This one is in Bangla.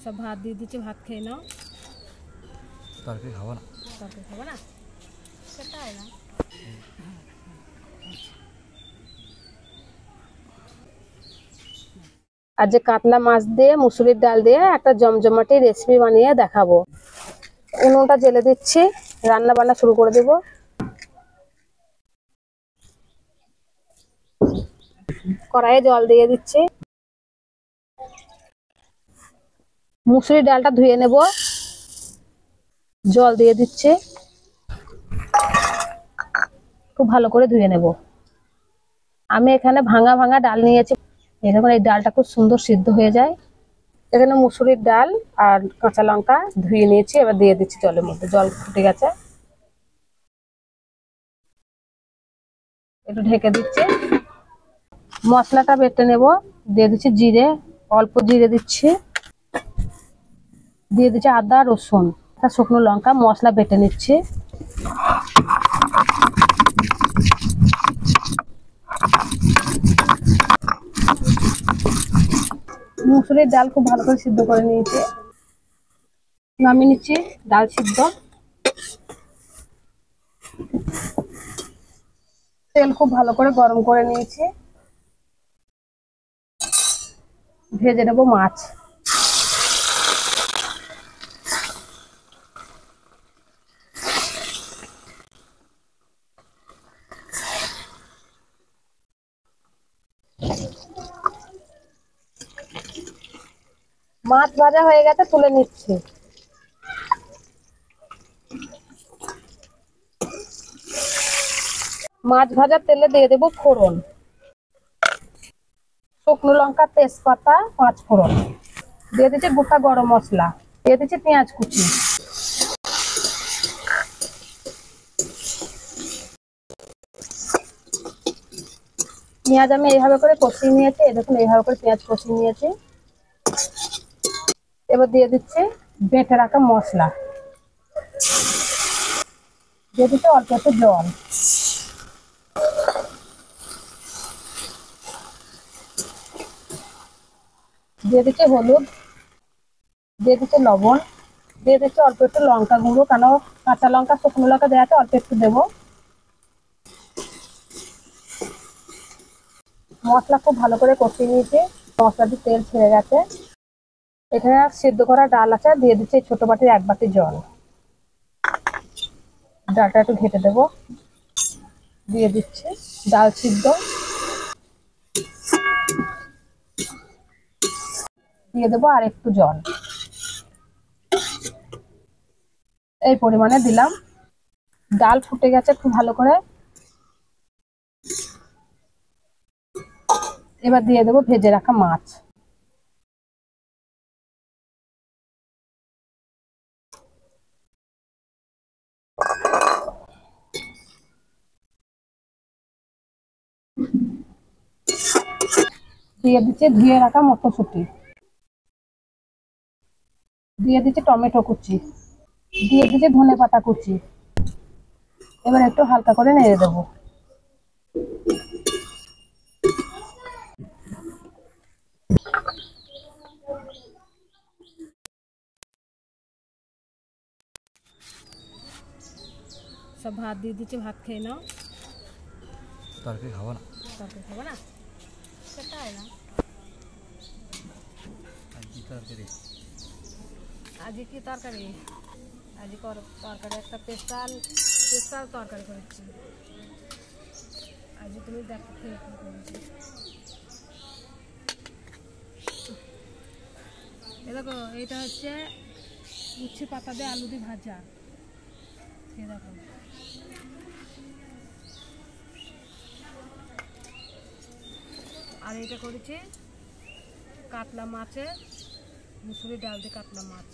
सब भात দিয়ে দিচ্ছি, ভাত খেয়ে নাও। তরকারি খাবো না। তরকারি খাবো না, সেটাই না। আজ কাতলা মাছ দিয়ে মুসুরির ডাল দিয়ে একটা জমজমাটি রেসিপি বানিয়ে দেখাবো। উনুনটা জ্বেলে দিচ্ছি, রান্না বান্না শুরু করে দেব। কড়াইয়ে জল দিয়ে দিচ্ছি। মুসুরির ডালটা ধুয়ে নেব, জল দিয়ে দিচ্ছি, খুব ভালো করে ধুয়ে নেব। আমি এখানে ভাঙা ভাঙা ডাল নিয়েছি, এরকম এই ডালটা খুব সুন্দর সিদ্ধ হয়ে যায়। এখানে মুসুরির ডাল আর কাঁচা লঙ্কা ধুয়ে নিয়েছি, এবার দিয়ে দিচ্ছি জলের মধ্যে। জল ফুটে গেছে, একটু ঢেকে দিচ্ছি। মশলাটা বেটে নেব, দিয়ে দিচ্ছি জিরে, অল্প জিরে দিচ্ছি, দিয়ে দিচ্ছি আদা রসুন, শুকনো লঙ্কা, মশলা বেটে নিচ্ছি। মুসুরির ডাল খুব ভালো করে সিদ্ধ করে নিয়েছি, নামিয়ে নিচ্ছি ডাল সিদ্ধ। তেল খুব ভালো করে গরম করে নিয়েছি, ভেজে নেব মাছ। মাছ ভাজা হয়ে গেছে, তুলে নিচ্ছি। মাছ ভাজার তেলে দিয়ে দেবো ফোড়ন, শুকনো লঙ্কা, তেজপাতা, পাঁচ ফোড়ন, দিয়ে দিচ্ছি গোটা গরম মশলা, দিয়ে দিচ্ছি পেঁয়াজ কুচি। পেঁয়াজ আমি এইভাবে করে কষিয়ে নিয়েছি, এই দেখুন এইভাবে করে পেঁয়াজ কষিয়ে নিয়েছি। এবার দিয়ে দিচ্ছি বেটে রাখা মশলা, দিয়ে দিচ্ছি অল্প একটু জল, দিয়ে দিচ্ছি হলুদ, দিয়ে দিচ্ছি লবণ, দিয়ে দিচ্ছি অল্প একটু লঙ্কা গুঁড়ো, কেন কাঁচা লঙ্কা শুকনো লঙ্কা দেওয়া আছে, অল্প একটু দেবো। মশলা খুব ভালো করে কষিয়ে নিয়েছি, মশলাটি তেল ছেড়ে গেছে। এখানে সিদ্ধ করা ডাল আছে, দিয়ে দিচ্ছি ছোট বাটির 1 বাটি জল। ডালটা একটু ঘেটে দেবো, দিয়ে দিচ্ছি ডাল সিদ্ধ, দিয়ে দেবো আর একটু জল, এই পরিমাণে দিলাম। ডাল ফুটে গেছে খুব ভালো করে, এবার দিয়ে দেবো ভেজে রাখা মাছ। দিয়ে দিচ্ছি ধুয়ে রাখা মটরশুঁটি, দিয়ে দিচ্ছি টমেটো কুচি, দিয়ে দিচ্ছি ধনেপাতা কুচি। এবার একটু হালকা করে নেড়ে দেবো। সব ভাত দিয়ে দিচ্ছি, ভাত খেয়ে নাও। তরকারি খাবো না। তরকারি খাবো না, সেটাই না। তরকারি আজকে কি তরকারি? আজকে তরকারি একটা স্পেশাল তরকারি করেছি। আজ তুমি দেখো খেয়ে কি করেছি। দেখো এটা হচ্ছে উচ্ছে পাতা দিয়ে আলু দিয়ে ভাজা, খেয়ে দেখো। আর এটা করেছি কাতলা মাছের, মুসুরির ডাল দিয়ে কাতলা মাছ।